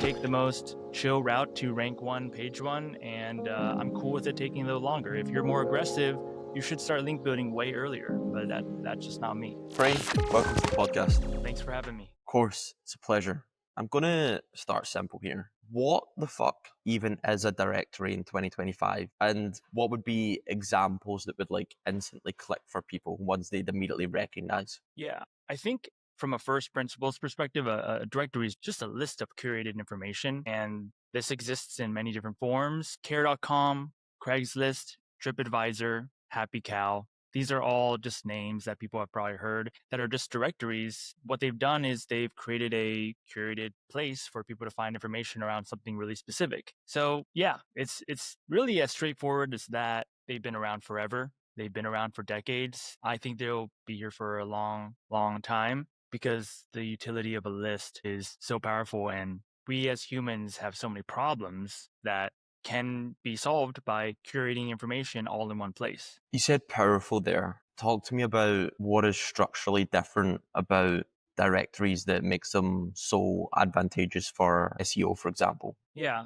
take the most chill route to rank one, page one, and I'm cool with it taking a little longer. If you're more aggressive, you should start link building way earlier, but that's just not me. Frey, welcome to the podcast. Thanks for having me. Of course, it's a pleasure. I'm going to start simple here. What the fuck even is a directory in 2025? And what would be examples that would like instantly click for people, ones they'd immediately recognize? Yeah, I think from a first principles perspective, a directory is just a list of curated information. And this exists in many different forms: care.com, Craigslist, TripAdvisor, Happy Cow. These are all just names that people have probably heard that are just directories. What they've done is they've created a curated place for people to find information around something really specific. So yeah, it's really as straightforward as that. They've been around forever. They've been around for decades. I think they'll be here for a long, long time because the utility of a list is so powerful. And we as humans have so many problems that can be solved by curating information all in one place. You said powerful there. Talk to me about what is structurally different about directories that makes them so advantageous for SEO, for example. Yeah.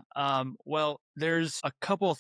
Well, there's a couple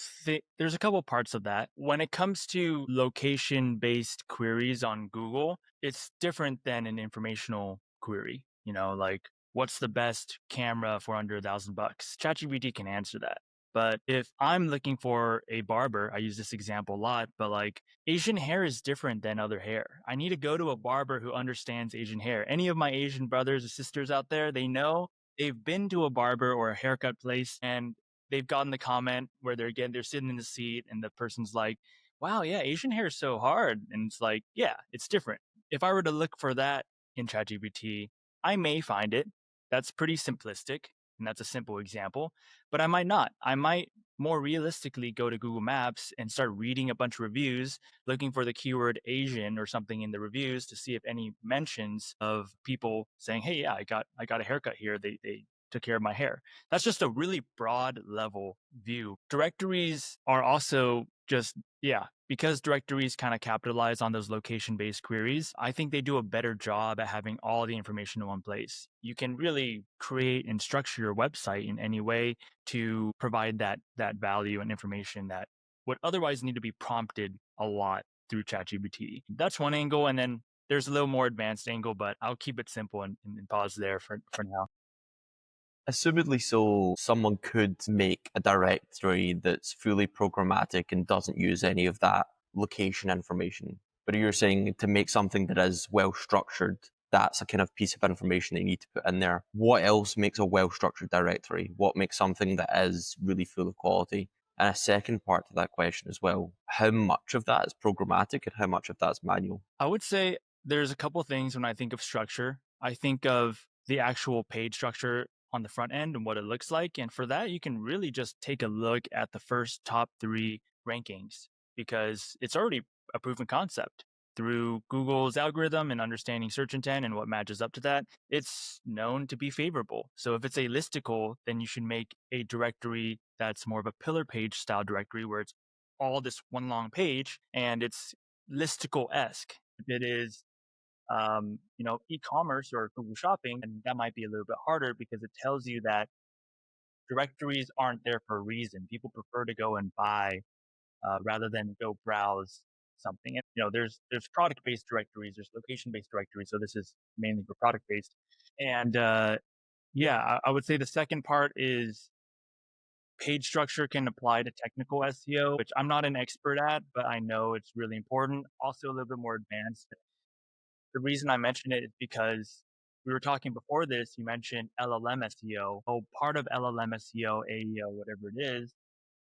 parts of that. When it comes to location-based queries on Google, it's different than an informational query. Like what's the best camera for under $1,000? ChatGPT can answer that. But if I'm looking for a barber, I use this example a lot, but like Asian hair is different than other hair. I need to go to a barber who understands Asian hair. Any of my Asian brothers or sisters out there, they know they've been to a barber or a haircut place and they've gotten the comment where they're sitting in the seat and the person's like, wow, yeah, Asian hair is so hard. And it's like, yeah, it's different. If I were to look for that in ChatGPT, I may find it. That's pretty simplistic. And that's a simple example, but I might not. I might more realistically go to Google Maps and start reading a bunch of reviews, looking for the keyword Asian or something in the reviews to see if any mentions of people saying, hey, yeah, I got a haircut here. They took care of my hair. That's just a really broad level view. Directories are also just, yeah, because directories kind of capitalize on those location-based queries, I think they do a better job at having all the information in one place. You can really create and structure your website in any way to provide that value and information that would otherwise need to be prompted a lot through ChatGPT. That's one angle. And then there's a little more advanced angle, but I'll keep it simple and pause there for now. Assumedly so, someone could make a directory that's fully programmatic and doesn't use any of that location information. But you're saying to make something that is well structured, that's a kind of piece of information they need to put in there. What else makes a well structured directory? What makes something that is really full of quality? And a second part to that question as well, how much of that is programmatic and how much of that is manual? I would say there's a couple things when I think of structure. I think of the actual page structure on the front end and what it looks like. And for that, you can really just take a look at the first top 3 rankings because it's already a proven concept. Through Google's algorithm and understanding search intent and what matches up to that, it's known to be favorable. So if it's a listicle, then you should make a directory that's more of a pillar page style directory where it's all this one long page and it's listicle-esque. If it is e-commerce or Google Shopping, and that might be a little bit harder because it tells you that directories aren't there for a reason. People prefer to go and buy rather than go browse something. And, there's product-based directories, there's location-based directories. So this is mainly for product-based. And yeah, I would say the second part is page structure can apply to technical SEO, which I'm not an expert at, but I know it's really important. Also a little bit more advanced. The reason I mention it is because we were talking before this, you mentioned LLM SEO. Oh, part of LLM SEO, AEO, whatever it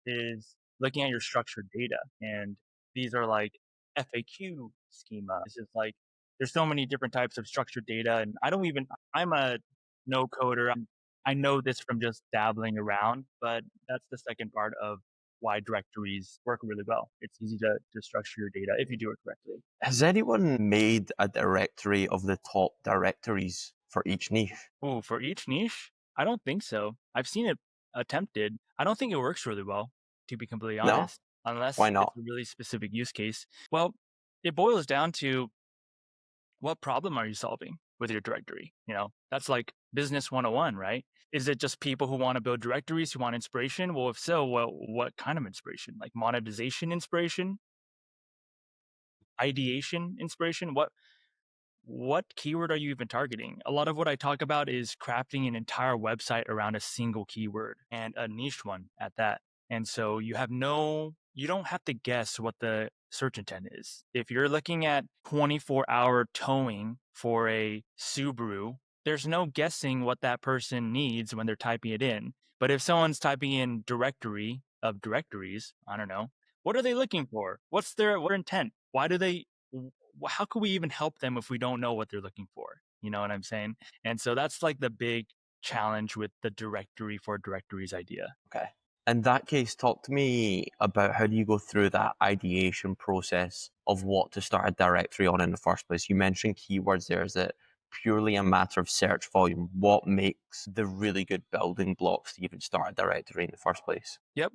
is looking at your structured data. And these are like FAQ schema. This is like, there's so many different types of structured data. And I'm a no coder. I know this from just dabbling around, but that's the second part of why directories work really well. It's easy to structure your data if you do it correctly. Has anyone made a directory of the top directories for each niche? Oh, for each niche? I don't think so. I've seen it attempted. I don't think it works really well, to be completely No? honest, unless Why it's not? a really specific use case. Well, it boils down to what problem are you solving? with your directory? That's like business 101, right? Is it just people who want to build directories, who want inspiration? Well, if so, well, what kind of inspiration? Like monetization inspiration, ideation inspiration? What keyword are you even targeting? A lot of what I talk about is crafting an entire website around a single keyword, and a niche one at that. And so you don't have to guess what the search intent is. If you're looking at 24-hour towing for a Subaru, there's no guessing what that person needs when they're typing it in. But if someone's typing in directory of directories, I don't know, what are they looking for? What's their intent? Why do they how could we even help them if we don't know what they're looking for? You know what I'm saying? And so that's like the big challenge with the directory for directories idea. Okay. In that case, talk to me about how do you go through that ideation process of what to start a directory on in the first place. You mentioned keywords there. Is it purely a matter of search volume? What makes the really good building blocks to even start a directory in the first place? Yep.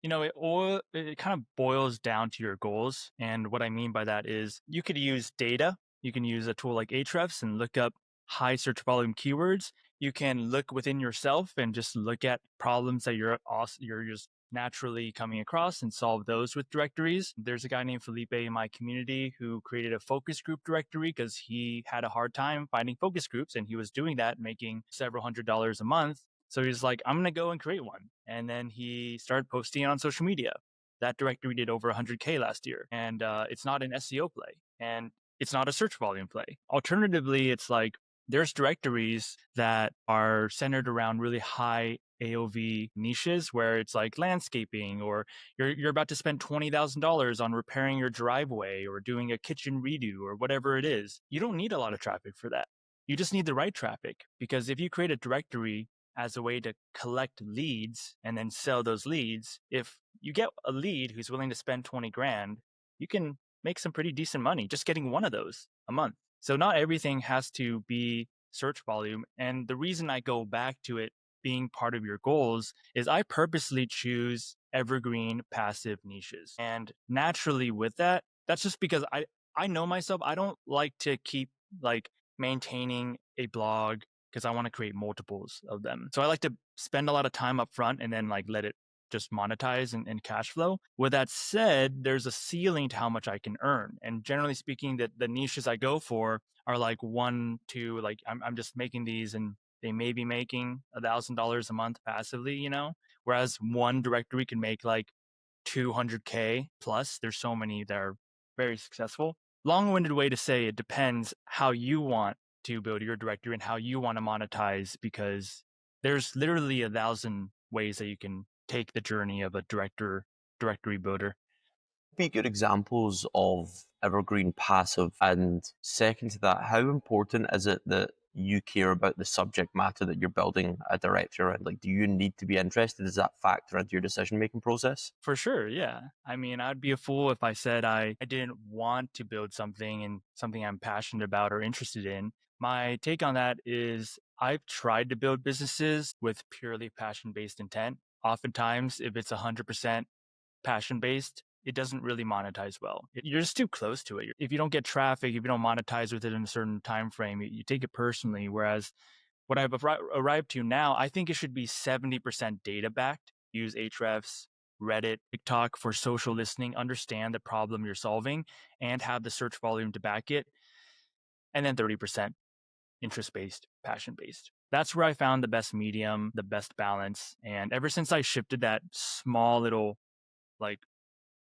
It kind of boils down to your goals. And what I mean by that is you could use data. You can use a tool like Ahrefs and look up high search volume keywords. You can look within yourself and just look at problems that you're just naturally coming across and solve those with directories. There's a guy named Felipe in my community who created a focus group directory because he had a hard time finding focus groups, and he was doing that, making several $100s a month. So he's like, I'm going to go and create one. And then he started posting it on social media. That directory did over 100K last year. And it's not an SEO play, and it's not a search volume play. Alternatively, it's like there's directories that are centered around really high AOV niches where it's like landscaping, or you're about to spend $20,000 on repairing your driveway or doing a kitchen redo or whatever it is. You don't need a lot of traffic for that. You just need the right traffic, because if you create a directory as a way to collect leads and then sell those leads, if you get a lead who's willing to spend 20 grand, you can make some pretty decent money just getting one of those a month. So not everything has to be search volume. And the reason I go back to it being part of your goals is I purposely choose evergreen passive niches. And naturally with that, that's just because I know myself. I don't like to keep like maintaining a blog because I want to create multiples of them. So I like to spend a lot of time up front and then like let it just monetize and cash flow. With that said, there's a ceiling to how much I can earn. And generally speaking, that the niches I go for are like one, two, like I'm just making these and they may be making $1,000 a month passively. Whereas one directory can make like 200K plus. There's so many that are very successful. Long-winded way to say it depends how you want to build your directory and how you want to monetize, because there's literally 1,000 ways that you can take the journey of a directory builder. Be good examples of evergreen passive. And second to that, how important is it that you care about the subject matter that you're building a directory around? Like, do you need to be interested? Does that factor into your decision making process? For sure, yeah. I mean, I'd be a fool if I said I didn't want to build something and something I'm passionate about or interested in. My take on that is I've tried to build businesses with purely passion based intent. Oftentimes, if it's 100% passion based, it doesn't really monetize well. You're just too close to it. If you don't get traffic, if you don't monetize with it in a certain time frame, you take it personally. Whereas what I've arrived to now, I think it should be 70% data backed. Use Ahrefs, Reddit, TikTok for social listening, understand the problem you're solving, and have the search volume to back it. And then 30% interest based, passion based. That's where I found the best medium, the best balance. And ever since I shifted that small little like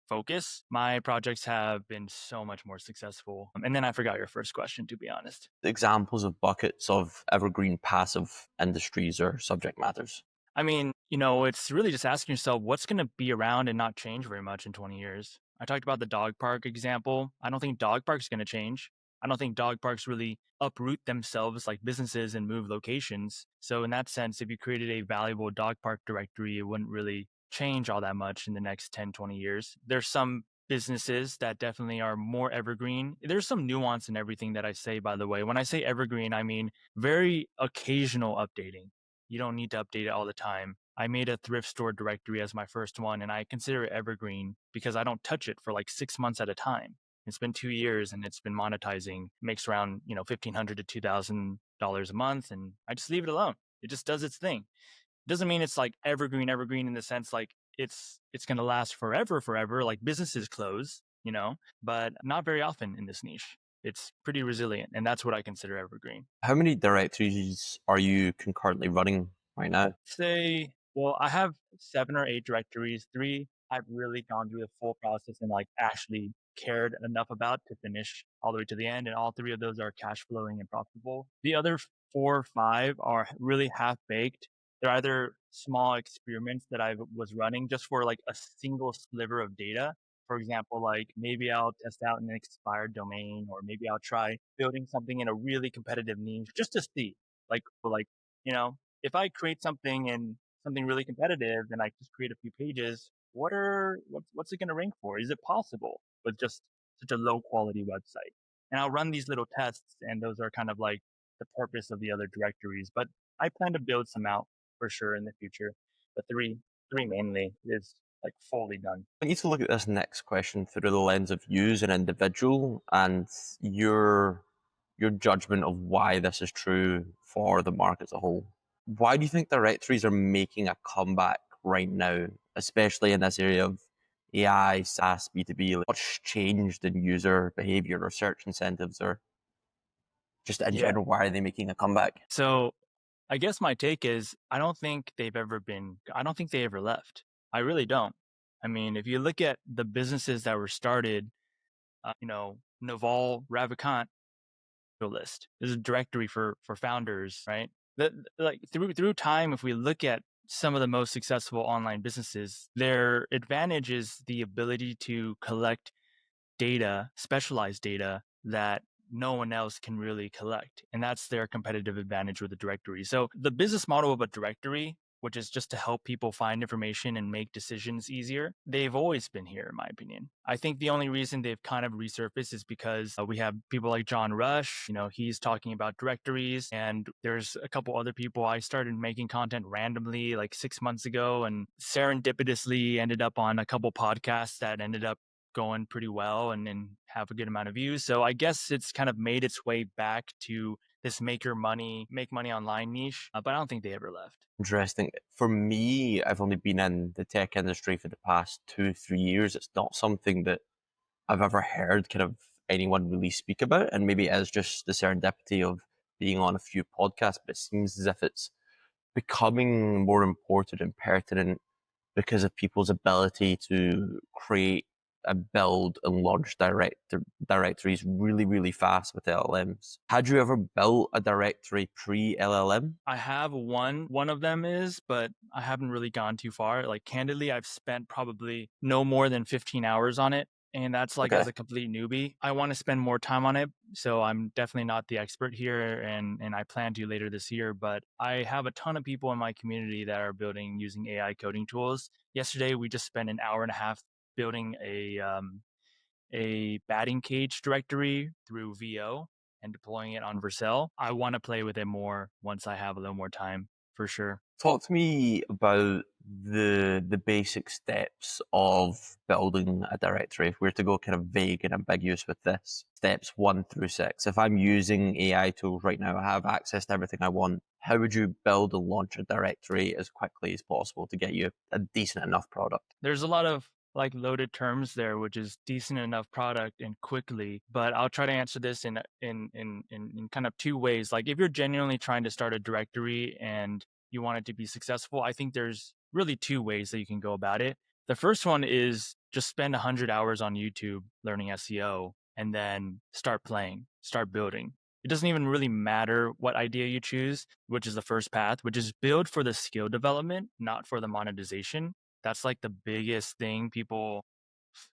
focus, my projects have been so much more successful. And then I forgot your first question, to be honest. Examples of buckets of evergreen passive industries or subject matters. I mean, it's really just asking yourself what's going to be around and not change very much in 20 years. I talked about the dog park example. I don't think dog parks going to change. I don't think dog parks really uproot themselves like businesses and move locations. So in that sense, if you created a valuable dog park directory, it wouldn't really change all that much in the next 10, 20 years. There's some businesses that definitely are more evergreen. There's some nuance in everything that I say, by the way. When I say evergreen, I mean very occasional updating. You don't need to update it all the time. I made a thrift store directory as my first one, and I consider it evergreen because I don't touch it for like 6 months at a time. It's been 2 years and it's been monetizing, makes around, $1,500 to $2,000 a month. And I just leave it alone. It just does its thing. Doesn't mean it's like evergreen in the sense like it's going to last forever. Like businesses close, but not very often in this niche. It's pretty resilient. And that's what I consider evergreen. How many directories are you concurrently running right now? Say, well, I have 7 or 8 directories. Three, I've really gone through the full process and like actually cared enough about to finish all the way to the end. And all three of those are cash flowing and profitable. The other 4 or 5 are really half baked. They're either small experiments that I was running just for like a single sliver of data. For example, like maybe I'll test out an expired domain, or maybe I'll try building something in a really competitive niche just to see, like, you know, if I create something and something really competitive and I just create a few pages, what's it going to rank for? Is it possible with just such a low quality website? And I'll run these little tests, and those are kind of like the purpose of the other directories. But I plan to build some out for sure in the future. But three mainly is like fully done. I need to look at this next question through the lens of you as an individual and your your judgment of why this is true for the market as a whole. Why do you think directories are making a comeback right now, especially in this area of AI, SaaS, B2B? Like, what's changed in user behavior or search incentives or just in Yeah. general? Why are they making a comeback? So I guess my take is I don't think they ever left. I really don't. I mean, if you look at the businesses that were started, Naval Ravikant list. This is a directory for founders, right? That like through time, if we look at some of the most successful online businesses, their advantage is the ability to collect data, specialized data that no one else can really collect. And that's their competitive advantage with a directory. So the business model of a directory, which is just to help people find information and make decisions easier, they've always been here, in my opinion. I think the only reason they've kind of resurfaced is because we have people like John Rush, he's talking about directories, and there's a couple other people. I started making content randomly like 6 months ago and serendipitously ended up on a couple podcasts that ended up going pretty well and have a good amount of views. So I guess it's kind of made its way back to this make money online niche, but I don't think they ever left. Interesting. For me, I've only been in the tech industry for the past 2, 3 years. It's not something that I've ever heard kind of anyone really speak about. And maybe it is just the serendipity of being on a few podcasts, but it seems as if it's becoming more important and pertinent because of people's ability to create and build and launch directories really, really fast with LLMs. Had you ever built a directory pre LLM? I have one of them is, but I haven't really gone too far. Like candidly, I've spent probably no more than 15 hours on it. And that's like Okay. as a complete newbie. I want to spend more time on it. So I'm definitely not the expert here, and I plan to later this year. But I have a ton of people in my community that are building using AI coding tools. Yesterday we just spent an hour and a half building a batting cage directory through VO and deploying it on Vercel. I want to play with it more once I have a little more time, for sure. Talk to me about the basic steps of building a directory. If we're to go kind of vague and ambiguous with this, steps 1 through 6. If I'm using AI tools right now, I have access to everything I want. How would you build and launch a directory as quickly as possible to get you a decent enough product? There's a lot of like loaded terms there, which is decent enough product and quickly. But I'll try to answer this in kind of two ways. Like if you're genuinely trying to start a directory and you want it to be successful, I think there's really two ways that you can go about it. The first one is just spend 100 hours on YouTube learning SEO and then start playing, start building. It doesn't even really matter what idea you choose, which is the first path, which is build for the skill development, not for the monetization. That's like the biggest thing people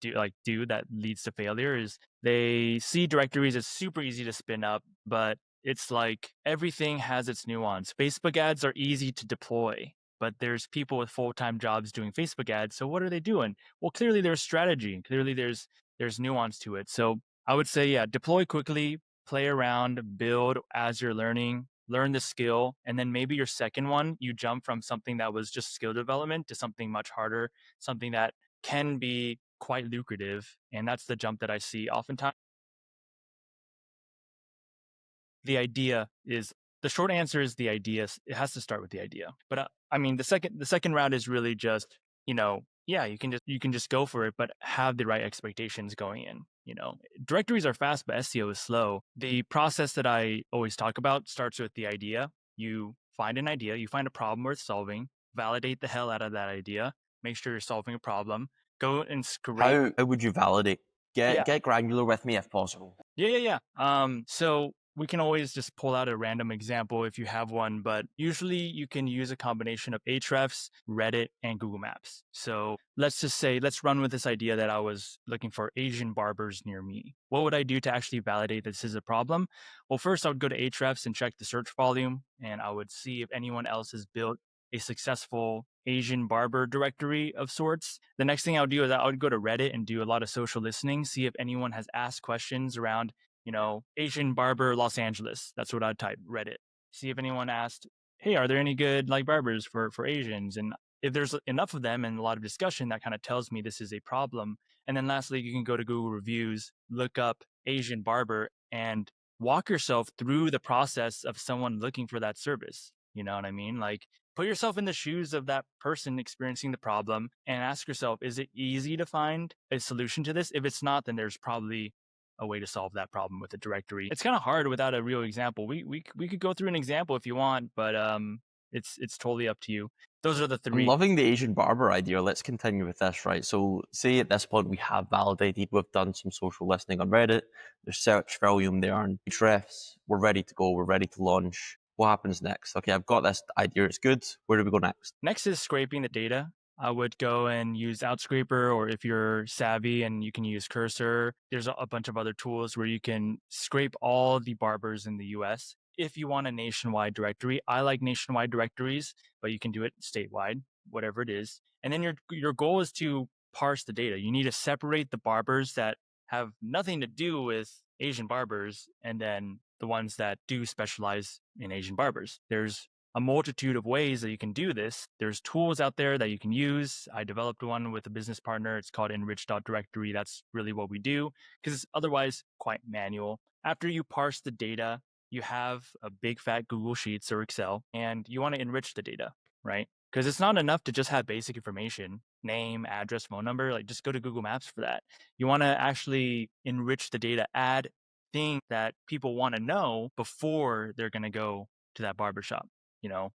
do that leads to failure is they see directories as super easy to spin up, but it's like everything has its nuance. Facebook ads are easy to deploy, but there's people with full-time jobs doing Facebook ads. So what are they doing? Well, clearly there's strategy. Clearly there's nuance to it. So I would say, yeah, deploy quickly, play around, build as you're learning, learn the skill, and then maybe your second one, you jump from something that was just skill development to something much harder, something that can be quite lucrative. And that's the jump that I see oftentimes. The idea is the short answer is the idea. It has to start with the idea. But I mean, the second round is really just, yeah, you can just go for it, but have the right expectations going in. Directories are fast, but SEO is slow. The process that I always talk about starts with the idea. You find an idea, you find a problem worth solving, validate the hell out of that idea, make sure you're solving a problem, go and scrape. How would you validate? Yeah, Get granular with me if possible. yeah. So we can always just pull out a random example if you have one, but usually you can use a combination of Ahrefs, Reddit, and Google Maps. So let's run with this idea that I was looking for Asian barbers near me. What would I do to actually validate this is a problem? Well, first I would go to Ahrefs and check the search volume, and I would see if anyone else has built a successful Asian barber directory of sorts. The next thing I would do is I would go to Reddit and do a lot of social listening, see if anyone has asked questions around, Asian barber Los Angeles. That's what I'd type, Reddit. See if anyone asked, hey, are there any good like barbers for Asians? And if there's enough of them and a lot of discussion, that kind of tells me this is a problem. And then lastly, you can go to Google reviews, look up Asian barber, and walk yourself through the process of someone looking for that service. You know what I mean? Like, put yourself in the shoes of that person experiencing the problem and ask yourself, is it easy to find a solution to this? If it's not, then there's probably a way to solve that problem with a directory. It's kind of hard without a real example. We could go through an example if you want, but it's totally up to you. Those are the I'm three. loving the Asian barber idea. Let's continue with this, right? So, say at this point we have validated, we've done some social listening on Reddit, there's search volume there on Ahrefs, we're ready to go, we're ready to launch. What happens next? Okay, I've got this idea, it's good. Where do we go next? Next is scraping the data. I would go and use Outscraper, or if you're savvy and you can use Cursor, there's a bunch of other tools where you can scrape all the barbers in the US. If you want a nationwide directory, I like nationwide directories, but you can do it statewide, whatever it is. And then your goal is to parse the data. You need to separate the barbers that have nothing to do with Asian barbers and then the ones that do specialize in Asian barbers. There's a multitude of ways that you can do this. There's tools out there that you can use. I developed one with a business partner. It's called Enrich.directory. That's really what we do because it's otherwise quite manual. After you parse the data, you have a big fat Google Sheets or Excel, and you want to enrich the data, right? Because it's not enough to just have basic information, name, address, phone number. Like, just go to Google Maps for that. You want to actually enrich the data, add things that people want to know before they're going to go to that barbershop.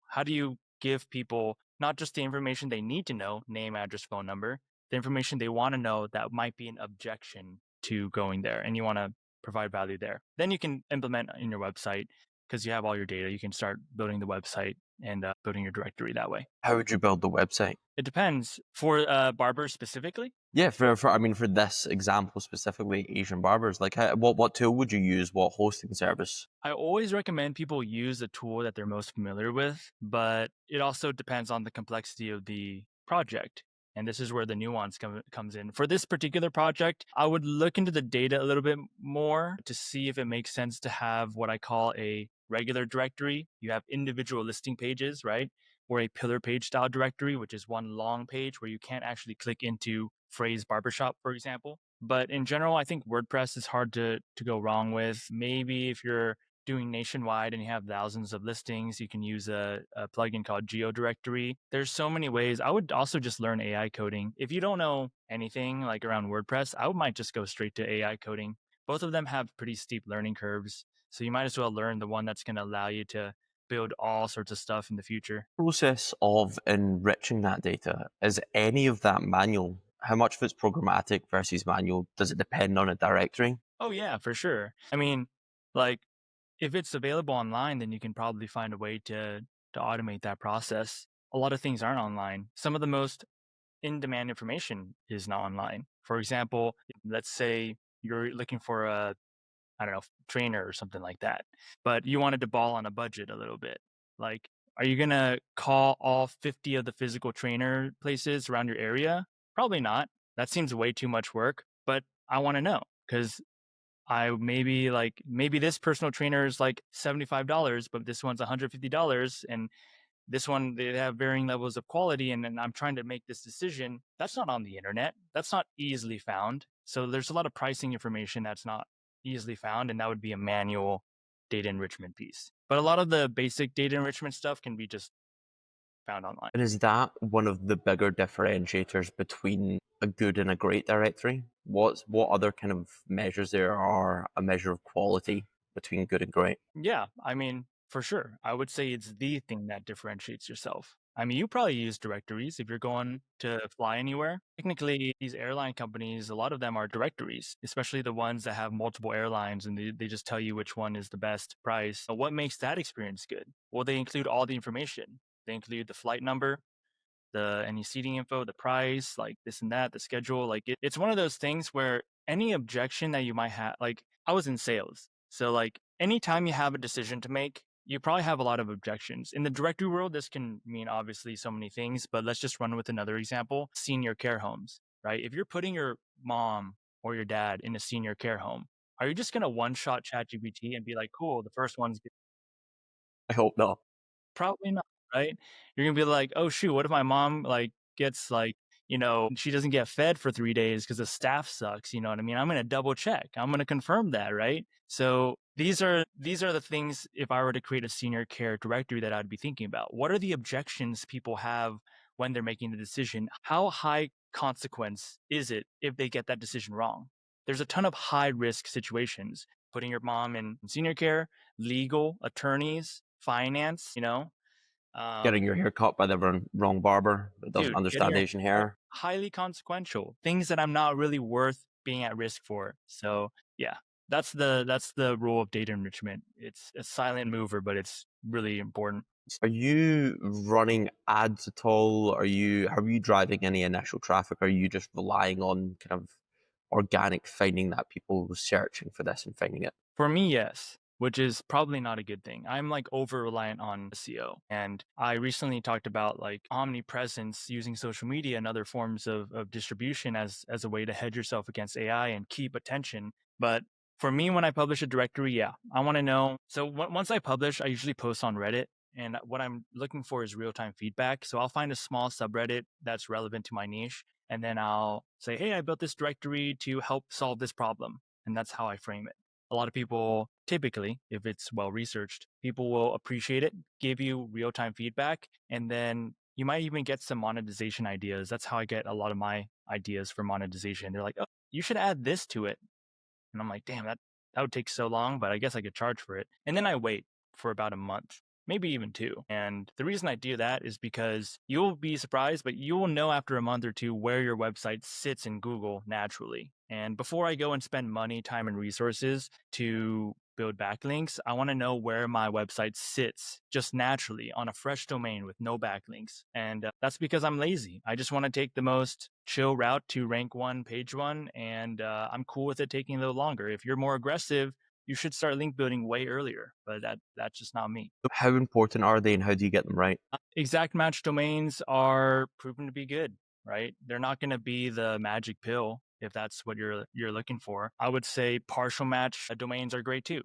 How do you give people not just the information they need to know, name, address, phone number, the information they want to know that might be an objection to going there, and you want to provide value there. Then you can implement in your website because you have all your data. You can start building the website and building your directory that way. How would you build the website? It depends. For barbers specifically, Yeah, for this example specifically, Asian barbers, like what tool would you use? What hosting service? I always recommend people use a tool that they're most familiar with, but it also depends on the complexity of the project. And this is where the nuance comes in. For this particular project, I would look into the data a little bit more to see if it makes sense to have what I call a regular directory. You have individual listing pages, right? Or a pillar page style directory, which is one long page where you can't actually click into Frey's barbershop, for example. But in general, I think WordPress is hard to go wrong with. Maybe if you're doing nationwide and you have thousands of listings, you can use a plugin called GeoDirectory. There's so many ways. I would also just learn AI coding. If you don't know anything like around WordPress, I might just go straight to AI coding. Both of them have pretty steep learning curves. So you might as well learn the one that's going to allow you to build all sorts of stuff in the future. Process of enriching that data, is any of that manual? How much of it's programmatic versus manual? Does it depend on a directory? Oh, yeah, for sure. I mean, like, if it's available online, then you can probably find a way to automate that process. A lot of things aren't online. Some of the most in-demand information is not online. For example, let's say you're looking for a, I don't know, trainer or something like that, but you wanted to ball on a budget a little bit. Like, are you going to call all 50 of the physical trainer places around your area? Probably not. That seems way too much work, but I want to know because maybe this personal trainer is like $75, but this one's $150, and This one, they have varying levels of quality, and I'm trying to make this decision. That's not on the internet. That's not easily found. So there's a lot of pricing information that's not easily found, and that would be a manual data enrichment piece. But a lot of the basic data enrichment stuff can be just found online. And is that one of the bigger differentiators between a good and a great directory? What other kind of measures there are a measure of quality between good and great? Yeah, I mean, for sure. I would say it's the thing that differentiates yourself. I mean, you probably use directories if you're going to fly anywhere. Technically, these airline companies, a lot of them are directories, especially the ones that have multiple airlines and they just tell you which one is the best price. But what makes that experience good? Well, they include all the information. They include the flight number, the any seating info, the price, like this and that, the schedule. Like it's one of those things where any objection that you might have, like I was in sales. So like anytime you have a decision to make, you probably have a lot of objections. In the directory world, this can mean obviously so many things, but let's just run with another example. Senior care homes, right? If you're putting your mom or your dad in a senior care home, are you just gonna one shot ChatGPT and be like, cool, the first one's I hope not. probably not, right? You're gonna be like, "Oh, shoot, what if my mom, like, gets, like, she doesn't get fed for 3 days because the staff sucks," you know what I mean? I'm gonna double check. I'm gonna confirm that, right? So, these are the things if I were to create a senior care directory that I'd be thinking about. What are the objections people have when they're making the decision? How high consequence is it if they get that decision wrong? There's a ton of high risk situations. Putting your mom in senior care, legal, attorneys, finance, Getting um, your hair cut by the wrong barber that doesn't dude, getting understand your Asian hair hair. highly consequential, things that I'm not really worth being at risk for. So yeah, that's the rule of data enrichment. It's a silent mover, but it's really important. Are you running ads at all? Are you driving any initial traffic? Are you just relying on kind of organic finding that people searching for this and finding it? For me, yes, which is probably not a good thing. I'm like over reliant on SEO. And I recently talked about like omnipresence using social media and other forms of distribution as a way to hedge yourself against AI and keep attention. But for me, when I publish a directory, yeah, I want to know. So once I publish, I usually post on Reddit. And what I'm looking for is real time feedback. So I'll find a small subreddit that's relevant to my niche. And then I'll say, hey, I built this directory to help solve this problem. And that's how I frame it. A lot of people, typically, if it's well researched, people will appreciate it, give you real time feedback, and then you might even get some monetization ideas. That's how I get a lot of my ideas for monetization. They're like, oh, you should add this to it. And I'm like, damn, that would take so long, but I guess I could charge for it. And then I wait for about a month, maybe even two. And the reason I do that is because you'll be surprised, but you will know after a month or two where your website sits in Google naturally. And before I go and spend money, time, and resources to build backlinks, I want to know where my website sits just naturally on a fresh domain with no backlinks. And that's because I'm lazy. I just want to take the most chill route to rank one, page one, and I'm cool with it taking a little longer. If you're more aggressive, you should start link building way earlier, but that's just not me. How important are they and how do you get them right? Exact match domains are proven to be good, right? They're not going to be the magic pill if that's what you're looking for. I would say partial match domains are great too.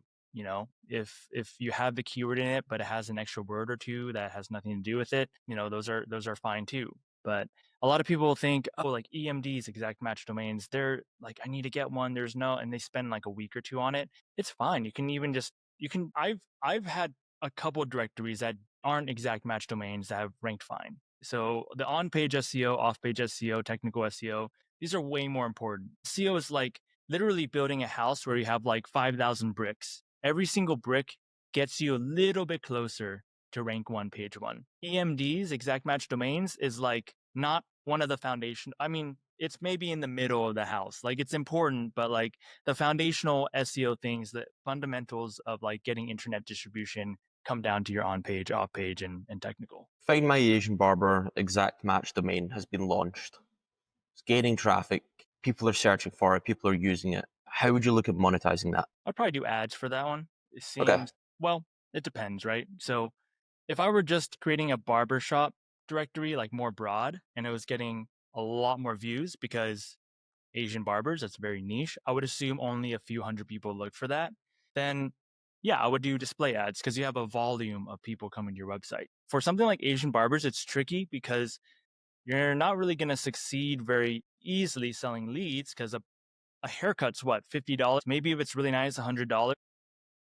If you have the keyword in it but it has an extra word or two that has nothing to do with it, those are fine too. But a lot of people think, oh, like EMDs, exact match domains, they're like, I need to get one. There's no, and they spend like a week or two on it. It's fine. You can even just you can. I've had a couple directories that aren't exact match domains that have ranked fine. So the on-page SEO, off-page SEO, technical SEO, these are way more important. SEO is like literally building a house where you have like 5,000 bricks. Every single brick gets you a little bit closer to rank one, page one. EMDs, exact match domains, is like not one of the foundation. I mean, it's maybe in the middle of the house. Like it's important, but like the foundational SEO things, the fundamentals of like getting internet distribution come down to your on page, off page, and technical. Find My Asian Barber exact match domain has been launched. It's gaining traffic. People are searching for it. People are using it. How would you look at monetizing that? I'd probably do ads for that one. It Okay. seems, well, it depends, right? So if I were just creating a barbershop directory, like more broad, and it was getting a lot more views because Asian barbers, that's very niche, I would assume only a few hundred people look for that. Then Yeah, I would do display ads because you have a volume of people coming to your website. For something like Asian barbers, it's tricky because you're not really going to succeed very easily selling leads because a haircut's what, $50? Maybe if it's really nice, $100.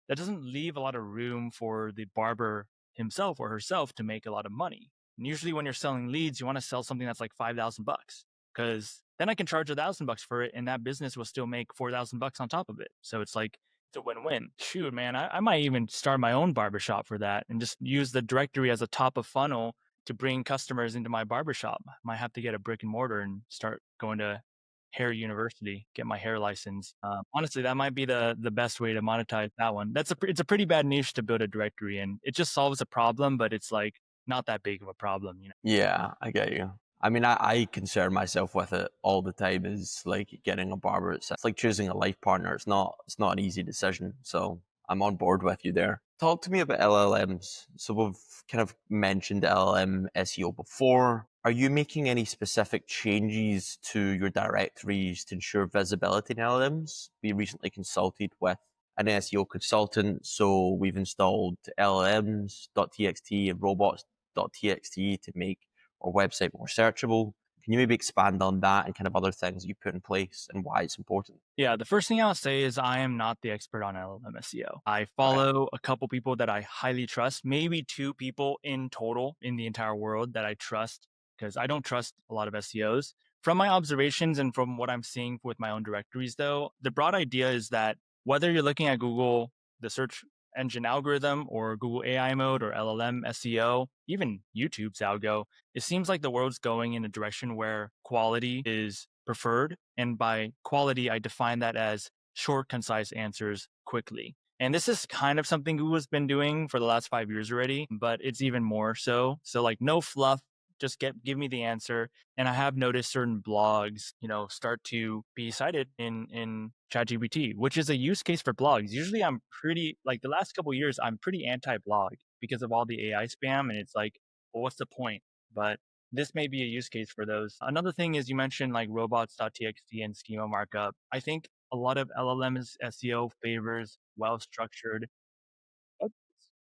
That doesn't leave a lot of room for the barber himself or herself to make a lot of money. And usually when you're selling leads, you want to sell something that's like 5,000 bucks because then I can charge $1,000 for it and that business will still make 4,000 bucks on top of it. So it's like, it's a win-win. Shoot, man, I might even start my own barbershop for that and just use the directory as a top of funnel to bring customers into my barbershop. Might have to get a brick and mortar and start going to hair university, get my hair license. Honestly, that might be the best way to monetize that one. It's a pretty bad niche to build a directory in. It just solves a problem, but it's like not that big of a problem, you know. Yeah, I get you. I mean, I concern myself with it all the time. Is like getting a barber. It's like choosing a life partner. It's not an easy decision. So I'm on board with you there. Talk to me about LLMs. So we've kind of mentioned LLM SEO before. Are you making any specific changes to your directories to ensure visibility in LLMs? We recently consulted with an SEO consultant, so we've installed LLMs.txt and robots.txt to make our website more searchable. Can you maybe expand on that and kind of other things you put in place and why it's important? Yeah, the first thing I'll say is I am not the expert on LLM SEO. I Okay. follow a couple people that I highly trust, maybe two people in total in the entire world that I trust because I don't trust a lot of SEOs. From my observations and from what I'm seeing with my own directories, though, the broad idea is that whether you're looking at Google, the search engine algorithm, or Google AI mode, or LLM SEO, even YouTube's algo, it seems like the world's going in a direction where quality is preferred. And by quality, I define that as short, concise answers quickly. And this is kind of something Google's been doing for the last 5 years already, but it's even more so. So like no fluff, just give me the answer. And I have noticed certain blogs, start to be cited in ChatGPT, which is a use case for blogs. Usually I'm pretty like the last couple of years, I'm pretty anti-blog because of all the AI spam. And it's like, well, what's the point? But this may be a use case for those. Another thing is you mentioned like robots.txt and schema markup. I think a lot of LLMs SEO favors well structured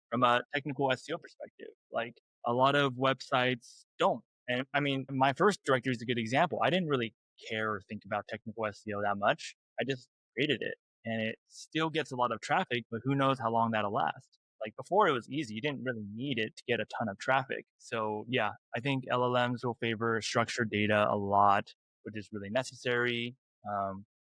from a technical SEO perspective. Like a lot of websites don't. And I mean, my first directory is a good example. I didn't really care or think about technical SEO that much. I just created it and it still gets a lot of traffic, but who knows how long that'll last. Like before it was easy. You didn't really need it to get a ton of traffic. So yeah, I think LLMs will favor structured data a lot, which is really necessary.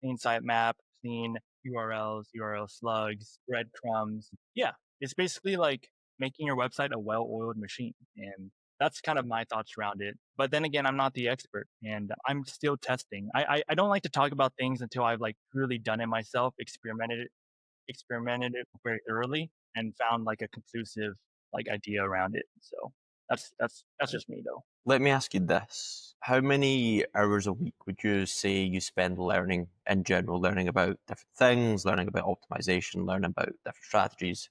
Clean sitemap, clean URLs, URL slugs, breadcrumbs. Yeah, it's basically like making your website a well-oiled machine. And that's kind of my thoughts around it. But then again, I'm not the expert and I'm still testing. I don't like to talk about things until I've like really done it myself, experimented it very thoroughly and found like a conclusive like idea around it. So that's just me though. Let me ask you this. How many hours a week would you say you spend learning in general, learning about different things, learning about optimization, learning about different strategies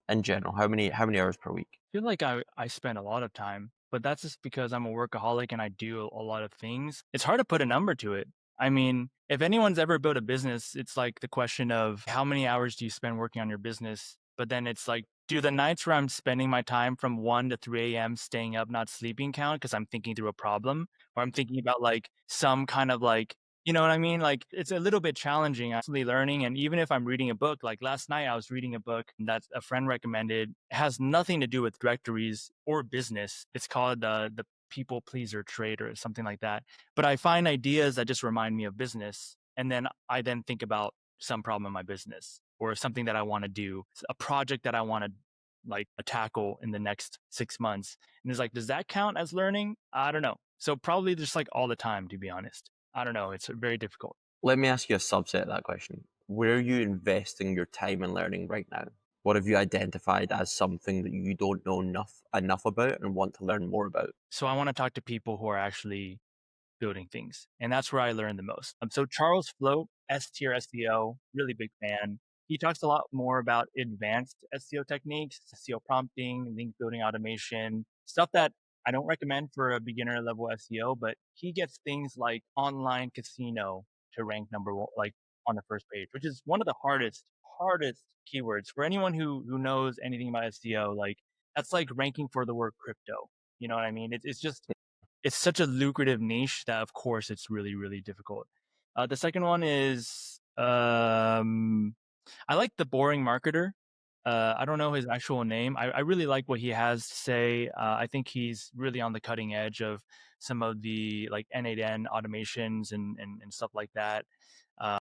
in general? How many hours per week? Feel like I spend a lot of time, but that's just because I'm a workaholic and I do a lot of things. It's hard to put a number to it. I mean, if anyone's ever built a business, it's like the question of how many hours do you spend working on your business? But then it's like, do the nights where I'm spending my time from 1 to 3 a.m. staying up, not sleeping count because I'm thinking through a problem or I'm thinking about like some kind of like you know what I mean? Like it's a little bit challenging actually learning. And even if I'm reading a book, like last night I was reading a book that a friend recommended. It has nothing to do with directories or business. It's called the People Pleaser Trade or something like that. But I find ideas that just remind me of business. And then I then think about some problem in my business or something that I want to do, a project that I want to like tackle in the next 6 months. And it's like, does that count as learning? I don't know. So probably just like all the time, to be honest. I don't know. It's very difficult. Let me ask you a subset of that question. Where are you investing your time and learning right now? What have you identified as something that you don't know enough about and want to learn more about? So I want to talk to people who are actually building things. And that's where I learned the most. So Charles Float, S tier SEO, really big fan. He talks a lot more about advanced SEO techniques, SEO prompting, link building automation, stuff that I don't recommend for a beginner level SEO, but he gets things like online casino to rank number one, like on the first page, which is one of the hardest hardest keywords for anyone who knows anything about SEO. Like that's like ranking for the word crypto. You know what I mean? It's just it's such a lucrative niche that of course it's really really difficult. The second one is I like the boring marketer. I don't know his actual name. I really like what he has to say. I think he's really on the cutting edge of some of the like N8N automations and stuff like that.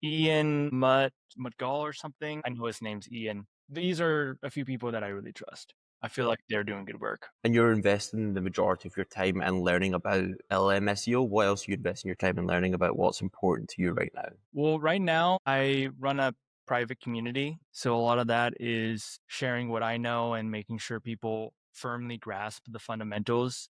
Ian Mudgall or something. I know his name's Ian. These are a few people that I really trust. I feel like they're doing good work. And you're investing the majority of your time in learning about LLM SEO. What else are you investing your time in learning about? What's important to you right now? Well, right now I run a private community. So a lot of that is sharing what I know and making sure people firmly grasp the fundamentals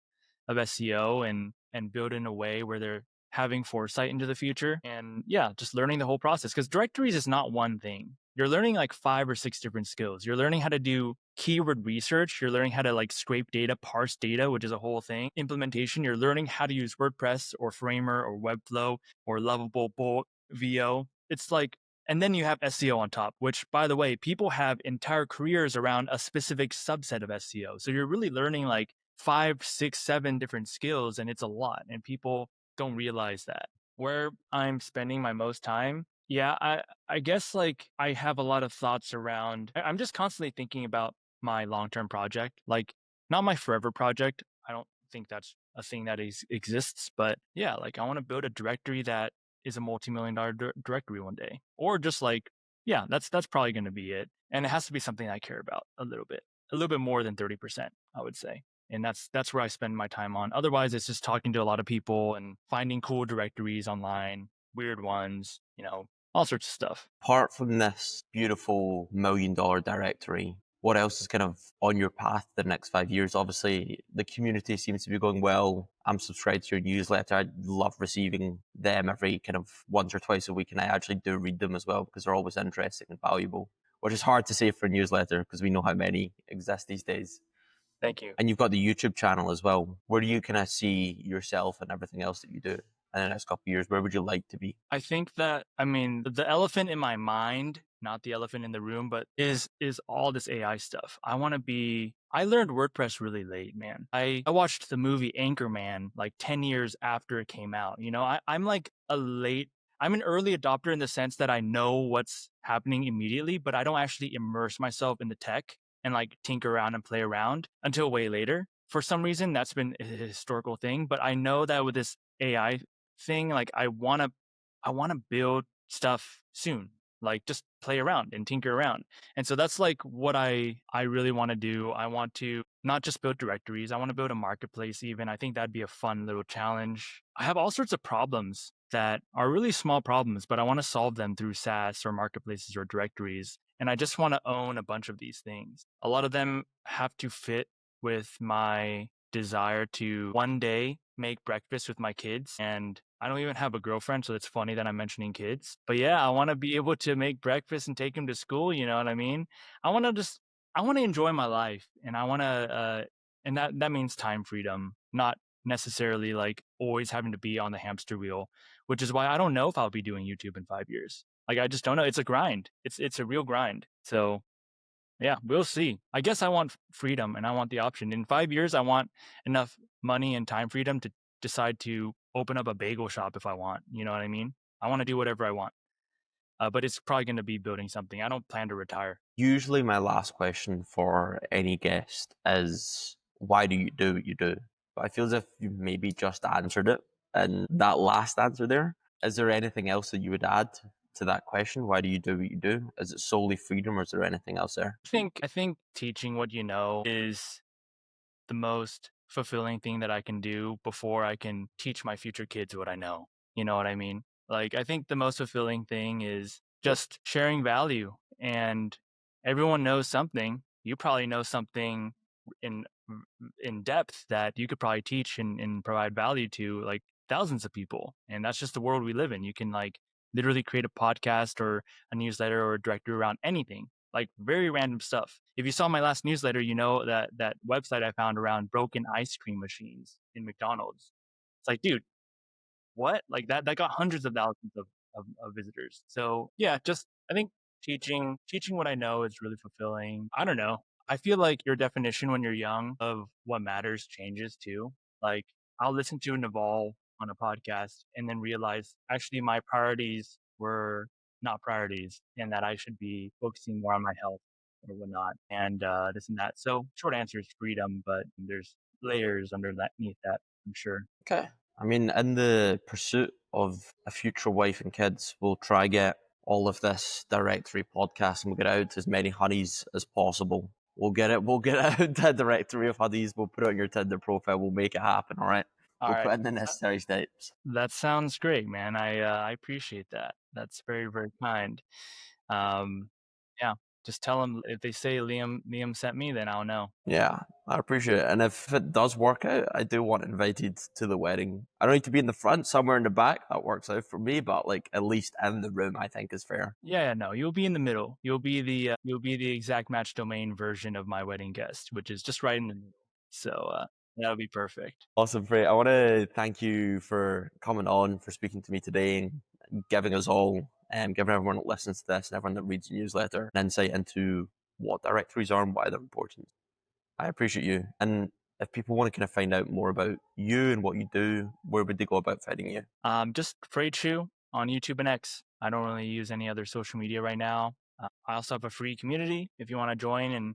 of SEO and build in a way where they're having foresight into the future. And yeah, just learning the whole process. Because directories is not one thing. You're learning like 5 or 6 different skills. You're learning how to do keyword research. You're learning how to like scrape data, parse data, which is a whole thing. Implementation, you're learning how to use WordPress or Framer or Webflow or Lovable Bolt VO. It's like, and then you have SEO on top, which by the way, people have entire careers around a specific subset of SEO. So you're really learning like 5, 6, 7 different skills, and it's a lot. And people don't realize that. Where I'm spending my most time, yeah, I guess like I have a lot of thoughts around. I'm just constantly thinking about my long term project, like not my forever project. I don't think that's a thing that exists, but yeah, like I want to build a directory that is a multi-million-dollar directory one day, or just like, yeah, that's probably going to be it, and it has to be something I care about a little bit more than 30%, I would say. And that's where I spend my time on. Otherwise, it's just talking to a lot of people and finding cool directories online, weird ones, all sorts of stuff. Apart from this beautiful $1 million directory, what else is kind of on your path the next 5 years? Obviously, the community seems to be going well. I'm subscribed to your newsletter. I love receiving them every kind of once or twice a week, and I actually do read them as well because they're always interesting and valuable, which is hard to say for a newsletter because we know how many exist these days. Thank you. And you've got the YouTube channel as well. Where do you kind of see yourself and everything else that you do in the next couple of years? Where would you like to be? I think that, I mean, the elephant in my mind, not the elephant in the room, but is all this AI stuff. I learned WordPress really late, man. I watched the movie Anchorman like 10 years after it came out. I'm like I'm an early adopter in the sense that I know what's happening immediately, but I don't actually immerse myself in the tech and like tinker around and play around until way later. For some reason, that's been a historical thing, but I know that with this AI thing, like I want to build stuff soon, like just play around and tinker around. And so that's like what I really want to do. I want to not just build directories, I want to build a marketplace even. I think that'd be a fun little challenge. I have all sorts of problems that are really small problems, but I want to solve them through SaaS or marketplaces or directories. And I just want to own a bunch of these things. A lot of them have to fit with my desire to one day make breakfast with my kids. And I don't even have a girlfriend, so it's funny that I'm mentioning kids. But yeah, I want to be able to make breakfast and take them to school. You know what I mean? I want to just, I want to enjoy my life, and I want to, and that means time freedom, not necessarily like always having to be on the hamster wheel. Which is why I don't know if I'll be doing YouTube in 5 years. Like I just don't know. It's a grind. It's a real grind. So yeah, we'll see. I guess I want freedom and I want the option. In 5 years, I want enough money and time freedom to decide to open up a bagel shop if I want. You know what I mean? I want to do whatever I want. But it's probably going to be building something. I don't plan to retire. Usually, my last question for any guest is, why do you do what you do? But I feel as if you maybe just answered it. And that last answer there, is there anything else that you would add to that question? Why do you do what you do? Is it solely freedom or is there anything else there? I think teaching what you know is the most fulfilling thing that I can do before I can teach my future kids what I know. You know what I mean? Like, I think the most fulfilling thing is just sharing value, and everyone knows something. You probably know something in in depth that you could probably teach and provide value to like thousands of people. And that's just the world we live in. You can like literally create a podcast or a newsletter or a directory around anything, like very random stuff. If you saw my last newsletter, you know that website I found around broken ice cream machines in McDonald's. It's like, dude, what? Like that got hundreds of thousands of visitors. So yeah, just I think Teaching what I know is really fulfilling. I don't know. I feel like your definition when you're young of what matters changes too. Like I'll listen to Naval on a podcast and then realize actually my priorities were not priorities and that I should be focusing more on my health or whatnot and this and that. So short answer is freedom, but there's layers underneath that, I'm sure. Okay. I mean, in the pursuit of a future wife and kids, we'll try get all of this directory podcast and we'll get it out to as many honeys as possible. We'll get it out to a directory of honeys. We'll put it on your Tinder profile. We'll make it happen. All right. All We'll right. put in the necessary steps. That sounds great, man. I appreciate that. That's very, very kind. Um, yeah, just tell them if they say Liam sent me, then I'll know. Yeah, I appreciate it. And if it does work out, I do want invited to the wedding. I don't need to be in the front, somewhere in the back. That works out for me, but like at least in the room, I think is fair. Yeah, no, you'll be in the middle. You'll be the exact match domain version of my wedding guest, which is just right in the middle. So that'll be perfect. Awesome, Frey. I want to thank you for coming on, for speaking to me today, and giving us all, giving everyone that listens to this and everyone that reads the newsletter an insight into what directories are and why they're important. I appreciate you. And if people want to kind of find out more about you and what you do, where would they go about finding you? Just Frey Chu on YouTube and X. I don't really use any other social media right now. I also have a free community if you want to join, and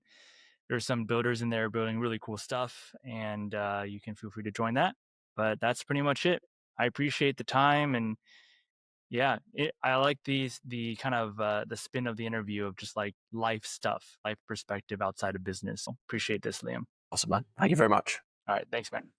there's some builders in there building really cool stuff, and you can feel free to join that. But that's pretty much it. I appreciate the time, and yeah, I like the kind of the spin of the interview of just like life stuff, life perspective outside of business. So appreciate this, Liam. Awesome, man. Thank you very much. All right, thanks, man.